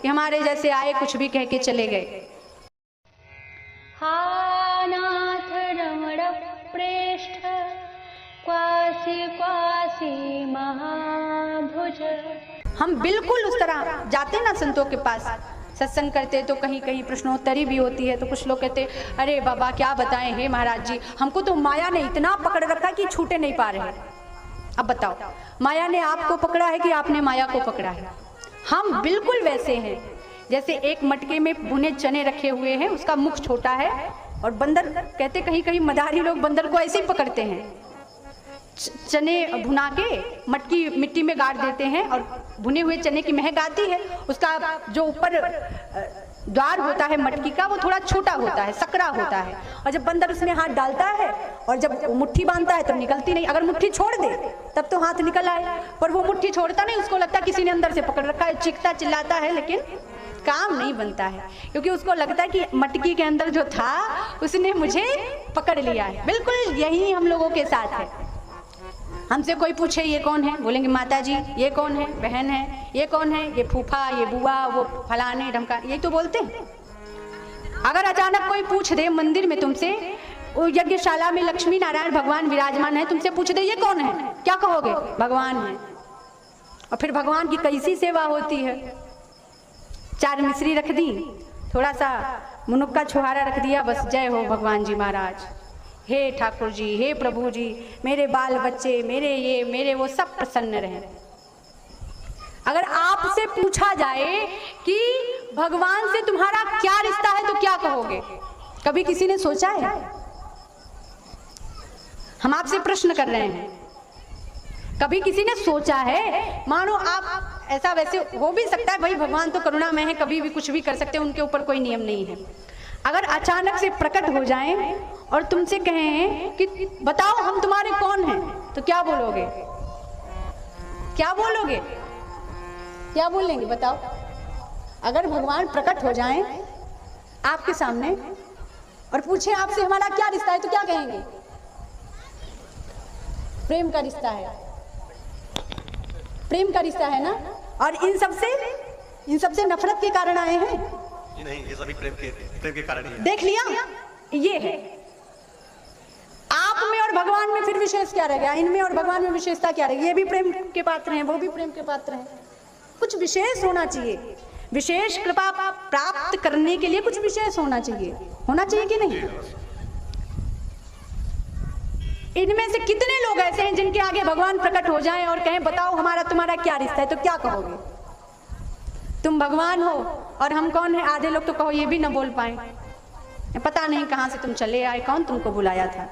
कि हमारे जैसे आए कुछ भी कह के चले गए। हा नाथ रमण प्रेष्ठ क्वासी क्वासी महाभुज। हम बिल्कुल उस तरह जाते ना संतों के पास, सत्संग करते तो कहीं कहीं प्रश्नोत्तरी भी होती है, तो कुछ लोग कहते अरे बाबा क्या बताएं, हे महाराज जी हमको तो माया ने इतना पकड़ रखा कि छूटे नहीं पा रहे। अब बताओ, माया ने आपको पकड़ा है कि आपने माया को पकड़ा है? हम बिल्कुल वैसे हैं जैसे एक मटके में भुने चने रखे हुए हैं, उसका मुख छोटा है और बंदर, कहते कहीं कहीं मदारी लोग बंदर को ऐसे ही पकड़ते हैं, चने भुना के मटकी मिट्टी में गाड़ देते हैं और भुने हुए चने की महक आती है, उसका जो ऊपर द्वार होता है मटकी का वो थोड़ा छोटा होता है, सकरा होता है, और जब बंदर उसमें हाथ डालता है और जब मुट्ठी बांधता है तो निकलती नहीं। अगर मुट्ठी छोड़ दे तब तो हाथ निकल आए, पर वो मुट्ठी छोड़ता नहीं, उसको लगता है किसी ने अंदर से पकड़ रखा है, चीखता चिल्लाता है लेकिन काम नहीं बनता है, क्योंकि उसको लगता है कि मटकी के अंदर जो था उसने मुझे पकड़ लिया है। बिल्कुल यही हम लोगों के साथ है। हमसे कोई पूछे ये कौन है, बोलेंगे माता जी। ये कौन है, बहन है। ये कौन है, ये फूफा, ये बुआ, वो फलाने ढमका, यही तो बोलते हैं। अगर अचानक कोई पूछ दे मंदिर में तुमसे, वो यज्ञशाला में लक्ष्मी नारायण भगवान विराजमान है, तुमसे पूछ दे ये कौन है, क्या कहोगे? भगवान है। और फिर भगवान की कैसी सेवा होती है, 4 मिश्री रख दी, थोड़ा सा मुनुक्का छुहारा रख दिया, बस जय हो भगवान जी महाराज, हे ठाकुर जी, हे प्रभु जी, मेरे बाल बच्चे, मेरे ये मेरे वो सब प्रसन्न रहे। अगर आपसे पूछा जाए कि भगवान से तुम्हारा क्या रिश्ता है तो क्या कहोगे? कभी किसी ने सोचा है? हम आपसे प्रश्न कर रहे हैं, कभी किसी ने सोचा है? मानो आप ऐसा, वैसे हो भी सकता है भाई, भगवान तो करुणामय है, कभी भी कुछ भी कर सकते हैं, उनके ऊपर कोई नियम नहीं है। अगर अचानक से प्रकट हो जाएं और तुमसे कहें कि बताओ हम तुम्हारे कौन हैं, तो क्या बोलोगे? क्या बोलोगे? क्या बोलेंगे बताओ? अगर भगवान प्रकट हो जाएं आपके सामने और पूछे आपसे हमारा क्या रिश्ता है, तो क्या कहेंगे? प्रेम का रिश्ता है, प्रेम का रिश्ता है ना। और इन सबसे नफरत के कारण आए हैं? नहीं, ये सभी प्रेम के कारण ही है। देख लिया, ये है। आप में और भगवान में फिर विशेष क्या रह गया? इनमें और भगवान में विशेषता क्या रह गई? ये भी प्रेम के पात्र हैं, वो भी प्रेम के पात्र हैं। कुछ विशेष होना चाहिए, विशेष कृपा प्राप्त करने के लिए कुछ विशेष होना चाहिए कि नहीं? इनमें से कितने लोग ऐसे हैं जिनके आगे भगवान प्रकट हो जाएं और कहें बताओ हमारा तुम्हारा क्या रिश्ता है, तो क्या कहोगे? तुम भगवान हो और हम कौन है? आधे लोग तो कहो ये भी ना बोल पाए, पता नहीं कहां से तुम चले आए, कौन तुमको बुलाया था।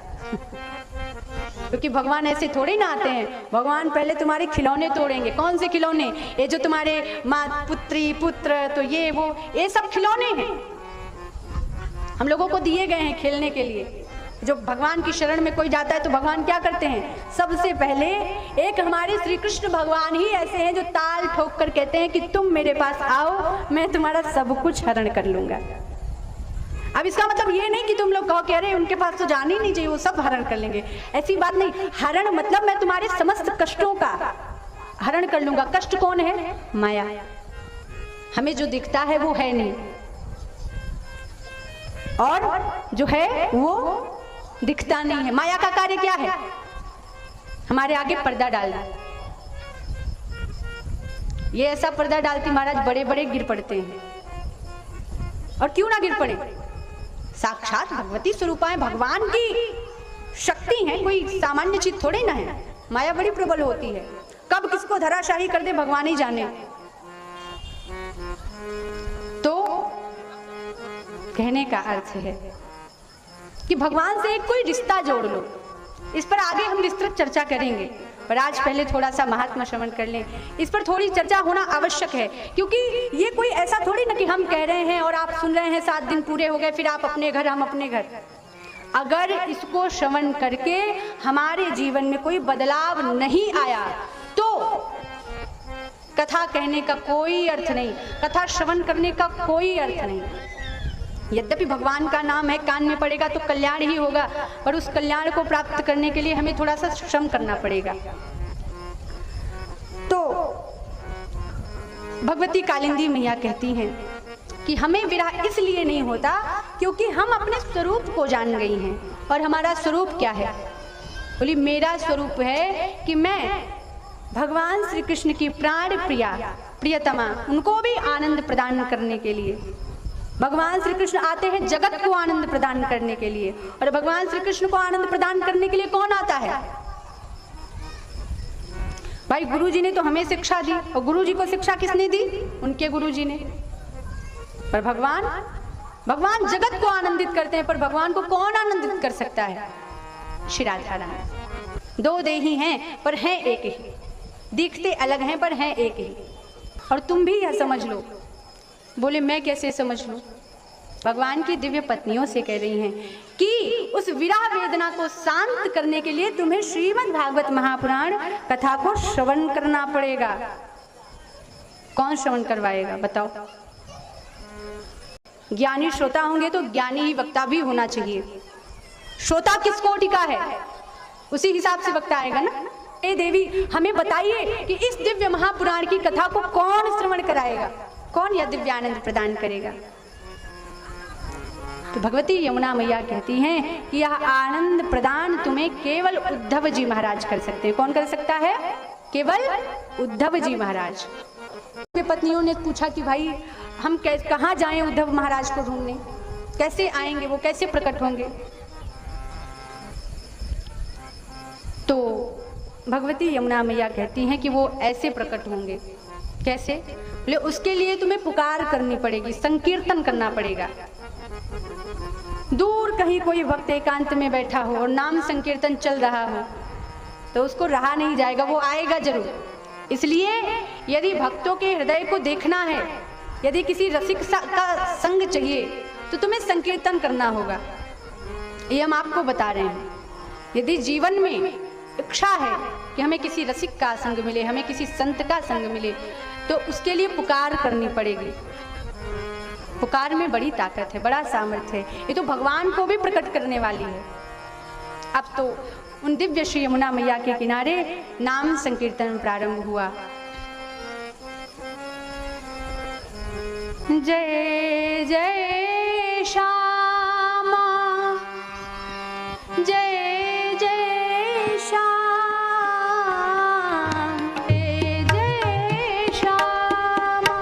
क्योंकि भगवान ऐसे थोड़े ना आते हैं, भगवान पहले तुम्हारे खिलौने तोड़ेंगे। कौन से खिलौने? ये जो तुम्हारे माँ पुत्री पुत्र, तो ये वो, ये सब खिलौने हैं, हम लोगों को दिए गए हैं खेलने के लिए। जो भगवान की शरण में कोई जाता है तो भगवान क्या करते हैं? सबसे पहले एक हमारे श्री कृष्ण भगवान ही ऐसे हैं जो ताल ठोक कर कहते हैं कि तुम मेरे पास आओ, मैं तुम्हारा सब कुछ हरण कर लूंगा। अब इसका मतलब ये नहीं कि तुम लोग कहो कि अरे उनके पास तो जाना ही नहीं चाहिए, वो सब हरण कर लेंगे, ऐसी बात नहीं। हरण मतलब मैं तुम्हारे समस्त कष्टों का हरण कर लूंगा। कष्ट कौन है? माया। हमें जो दिखता है वो है नहीं, और जो है वो दिखता नहीं है। माया का कार्य क्या है? हमारे आगे पर्दा डालना। ये ऐसा पर्दा डालती महाराज बड़े बड़े गिर पड़ते हैं। और क्यों ना गिर पड़े? साक्षात भगवती स्वरूपा है, भगवान की शक्ति है, कोई सामान्य चीज थोड़ी ना है। माया बड़ी प्रबल होती है, कब किसको धराशाही कर दे भगवान ही जाने। तो कहने का अर्थ है कि भगवान से एक कोई रिश्ता जोड़ लो। इस पर आगे हम विस्तृत चर्चा करेंगे, पर आज पहले थोड़ा सा महात्मा श्रवण कर लें। इस पर थोड़ी चर्चा होना आवश्यक है, क्योंकि ये कोई ऐसा थोड़ी ना कि हम कह रहे हैं और आप सुन रहे हैं, 7 दिन पूरे हो गए, फिर आप अपने घर हम अपने घर। अगर इसको श्रवण करके हमारे जीवन में कोई बदलाव नहीं आया तो कथा कहने का कोई अर्थ नहीं, कथा श्रवण करने का कोई अर्थ नहीं। यद्यपि भगवान का नाम है, कान में पड़ेगा तो कल्याण ही होगा, पर उस कल्याण को प्राप्त करने के लिए हमें थोड़ा सा श्रम करना पड़ेगा। तो भगवती कालिंदी मैया कहती हैं कि हमें विरह इसलिए नहीं होता क्योंकि हम अपने स्वरूप को जान गई हैं। और हमारा स्वरूप क्या है? बोली मेरा स्वरूप है कि मैं भगवान श्री कृष्ण की प्राण प्रिया प्रियतमा, उनको भी आनंद प्रदान करने के लिए भगवान श्री कृष्ण आते हैं जगत को आनंद प्रदान करने के लिए। और भगवान श्री कृष्ण को आनंद प्रदान करने के लिए कौन आता है? भाई गुरुजी ने तो हमें शिक्षा दी, और गुरुजी को शिक्षा किसने दी? उनके गुरुजी ने। पर भगवान जगत को आनंदित करते हैं, पर भगवान को कौन आनंदित कर सकता है? श्री राधा रानी। दो देही हैं पर हैं एक ही, दिखते अलग हैं पर हैं एक ही। और तुम भी यह समझ लो। बोले मैं कैसे समझ लूं? भगवान की दिव्य पत्नियों से कह रही हैं कि उस विरह वेदना को शांत करने के लिए तुम्हें श्रीमद् भागवत महापुराण कथा को श्रवण करना पड़ेगा। कौन श्रवण करवाएगा बताओ? ज्ञानी श्रोता होंगे तो ज्ञानी ही वक्ता भी होना चाहिए। श्रोता किस कोटि का है उसी हिसाब से वक्ता आएगा ना। ए देवी हमें बताइए कि इस दिव्य महापुराण की कथा को कौन श्रवण कराएगा, कौन यह दिव्य आनंद प्रदान करेगा? तो भगवती यमुना मैया कहती हैं कि यह आनंद प्रदान तुम्हें केवल उद्धव जी महाराज कर सकते हैं। कौन कर सकता है? केवल उद्धव जी महाराज। उनके पत्नियों ने पूछा कि भाई हम कहाँ जाएं उद्धव महाराज को ढूंढने, कैसे आएंगे, वो कैसे प्रकट होंगे? तो भगवती यमुना मैया कहती हैं कि वो ऐसे प्रकट होंगे। कैसे? बोले उसके लिए तुम्हें पुकार करनी पड़ेगी, संकीर्तन करना पड़ेगा। दूर कहीं कोई भक्त एकांत में बैठा हो और नाम संकीर्तन चल रहा हो तो उसको रहा नहीं जाएगा, वो आएगा जरूर। इसलिए यदि भक्तों के हृदय को देखना है, यदि किसी रसिक का संग चाहिए तो तुम्हें संकीर्तन करना होगा। ये हम आपको बता रहे हैं। यदि जीवन में इच्छा है कि हमें किसी रसिक का संग मिले, हमें किसी संत का संग मिले, तो उसके लिए पुकार करनी पड़ेगी। पुकार में बड़ी ताकत है, बड़ा सामर्थ्य है। ये तो भगवान को भी प्रकट करने वाली है। अब तो उन दिव्य श्री यमुना मैया के किनारे नाम संकीर्तन प्रारंभ हुआ। जय जय श्यामा, जय जय श्याम, जय जय श्यामा,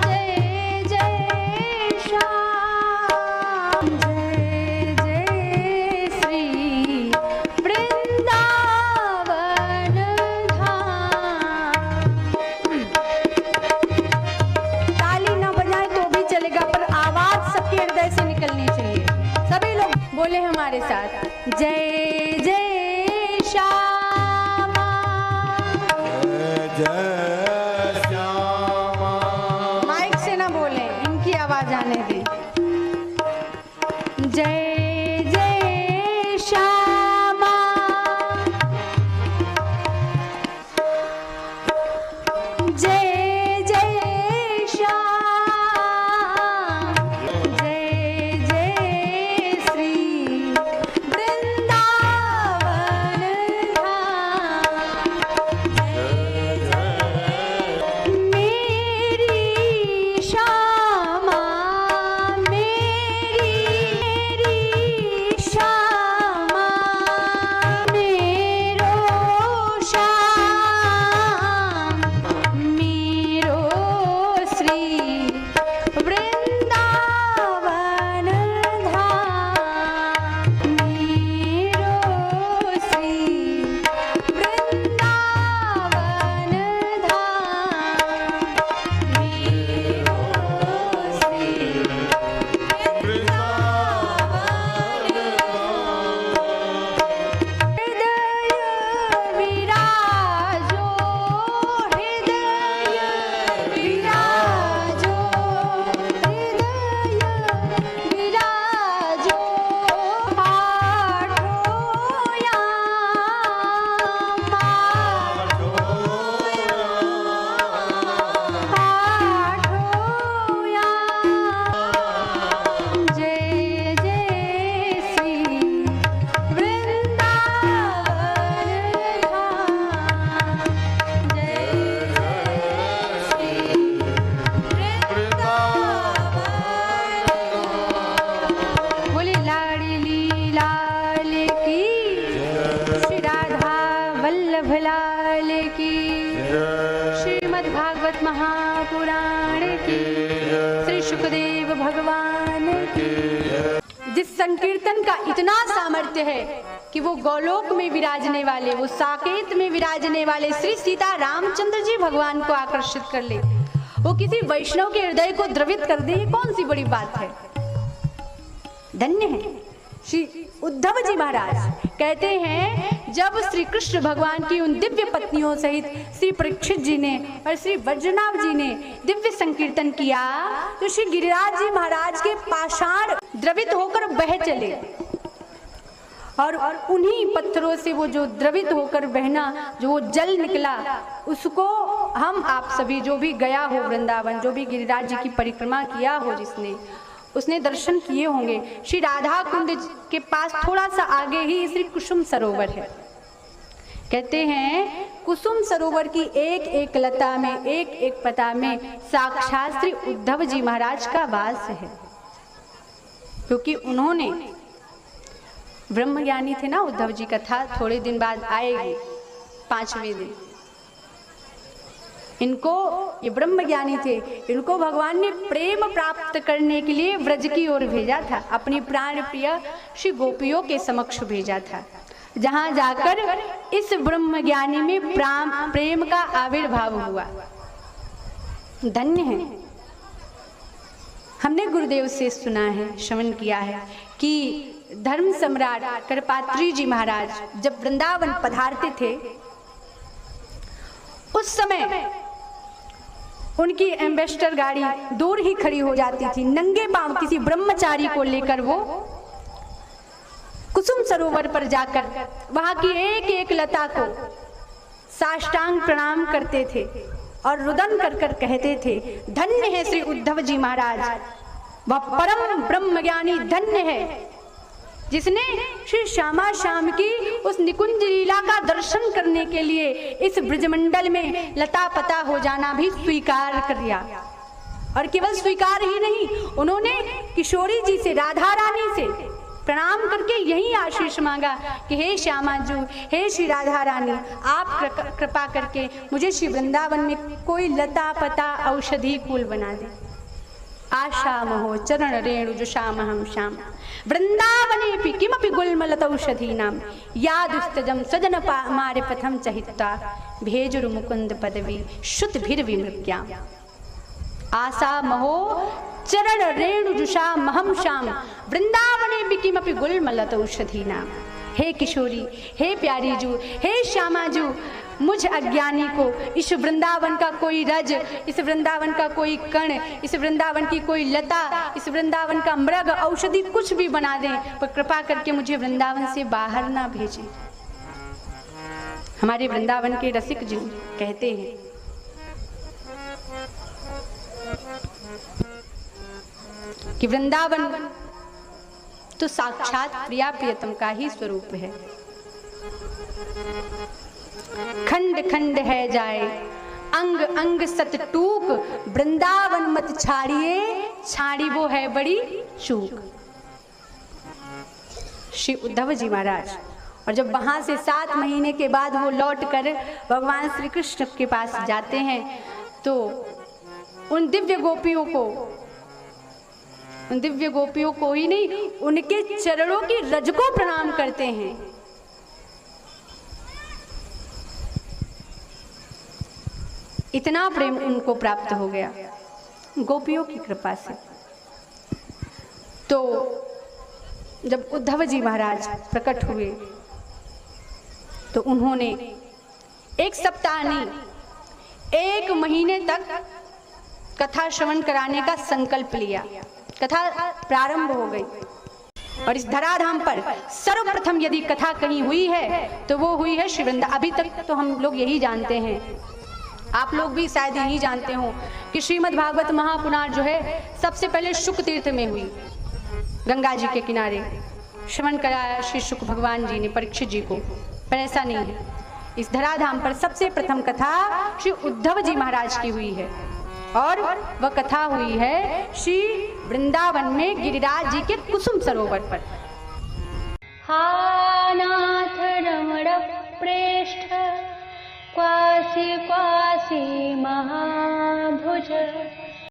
जय जय श्याम, जय जय श्री वृंदावन धाम। ताली ना बजाए तो भी चलेगा, पर आवाज सबके हृदय से निकलनी चाहिए। सभी लोग बोले हमारे साथ, जय जय श्यामा, जय श्यामा। माइक से ना बोले, इनकी आवाज आने दें। जय जय श्यामा, जय जय श्याम, जय जय श्री वृंदावन धाम, जय जय ब्राह्मण की, श्री सुखदेव भगवान की। जिस संकीर्तन का इतना सामर्थ्य है कि वो गोलोक में विराजने वाले, वो साकेत में विराजने वाले श्री सीता रामचंद्र जी भगवान को आकर्षित कर ले, वो किसी वैष्णव के हृदय को द्रवित कर दे, ये कौन सी बड़ी बात है। धन्य है। श्री उद्धव जी महाराज कहते हैं, जब श्री कृष्ण भगवान की उन दिव्य पत्नियों सहित श्री परीक्षित जी ने और श्री वज्रनाभ जी ने दिव्य संकीर्तन किया, तो श्री गिरिराज जी महाराज के पाषाण द्रवित होकर बह चले, और उन्हीं पत्थरों से वो जो द्रवित होकर बहना, जो वो जल निकला, उसको हम आप सभी जो भी गया हो वृंदावन, जो भी गिरिराज जी की परिक्रमा किया हो जिसने, उसने दर्शन किए होंगे। श्री राधा कुंड के पास थोड़ा सा आगे ही श्री कुसुम सरोवर है। कहते हैं कुसुम सरोवर की एक एक लता में, एक एक पता में साक्षात श्री उद्धव जी महाराज का वास है, क्योंकि उन्होंने ब्रह्मज्ञानी थे ना उद्धव जी। कथा थोड़े दिन बाद आएगी, 5वें दिन। इनको, ये ब्रह्मज्ञानी थे, इनको भगवान ने प्रेम प्राप्त करने के लिए व्रज की ओर भेजा था, अपनी प्राण प्रिय श्री गोपियों के समक्ष भेजा था, जहां जाकर इस ब्रह्मज्ञानी में प्रेम का आविर्भाव हुआ। धन्य है। हमने गुरुदेव से सुना है, श्रवण किया है कि धर्म सम्राट करपात्री जी महाराज जब वृंदावन पधारते थे, उस समय उनकी एम्बेसडर गाड़ी दूर ही खड़ी हो जाती थी। नंगे पांव किसी ब्रह्मचारी को लेकर वो कुसुम सरोवर पर जाकर वहां की एक एक लता को साष्टांग प्रणाम करते थे और रुदन कर कर कहते थे, धन्य है श्री उद्धव जी महाराज, वह परम ब्रह्मज्ञानी धन्य है जिसने श्री श्यामा श्याम की उस निकुंज लीला का दर्शन करने के लिए इस ब्रजमंडल में लता पता हो जाना भी स्वीकार कर लिया। और केवल स्वीकार ही नहीं, उन्होंने किशोरी जी से, राधा रानी से प्रणाम करके यही आशीष मांगा कि हे श्यामा जी, हे श्री राधा रानी, आप कृपा करके मुझे श्री वृंदावन में कोई लता पता औषधि कुल बना दे। आशा महो चरण रेणु जुषामहं श्याम वृंदावनेपि किमपि गुल्मलतौषधीनां यादुस्तजं सजन मारे पथम चहित्वा भेजुरु मुकुंद पदवी श्रुतभिर्विमृग्याम्। आशा महो चरण रेणु जुषामहं श्याम वृंदावनेपि किमपि गुल्मलतौषधीनां। हे किशोरी, हे प्यारी जू, हे श्यामा जू, मुझ अज्ञानी को इस वृंदावन का कोई रज, इस वृंदावन का कोई कण, इस वृंदावन की कोई लता, इस वृंदावन का मृग औषधि कुछ भी बना दें, पर कृपा करके मुझे वृंदावन से बाहर ना भेजें। हमारे वृंदावन के रसिक जी कहते हैं कि वृंदावन तो साक्षात प्रिया प्रियतम का ही स्वरूप है। खंड खंड है जाए अंग अंग सत टूक, वृंदावन मत छाड़िए, छाड़ी वो है बड़ी चूक। श्री उद्धव जी महाराज, और जब वहां से 7 महीने के बाद वो लौट कर भगवान श्री कृष्ण के पास जाते हैं, तो उन दिव्य गोपियों को ही नहीं, उनके चरणों की रज को प्रणाम करते हैं। इतना प्रेम उनको प्राप्त हो गया गोपियों की कृपा से। तो जब उद्धव जी महाराज प्रकट हुए तो उन्होंने 1 सप्ताह नहीं, 1 महीने तक कथा श्रवण कराने का संकल्प लिया। कथा प्रारंभ हो गई और इस धराधाम पर सर्वप्रथम यदि कथा कहीं हुई है तो वो हुई है श्री वृंदावन। अभी तक तो हम लोग यही जानते हैं, आप लोग भी शायद यही जानते हो कि श्रीमद् भागवत महापुराण जो है सबसे पहले शुक तीर्थ में हुई, गंगा जी के किनारे श्रवण कराया श्री शुक भगवान जी ने परीक्षित जी को, पर ऐसा नहीं है। इस धराधाम पर सबसे प्रथम कथा श्री उद्धव जी महाराज की हुई है और वह कथा हुई है श्री वृंदावन में गिरिराज जी के कुसुम सरोवर पर। हा नाथ रमण प्रेष्ठ क्वासी क्वासी महा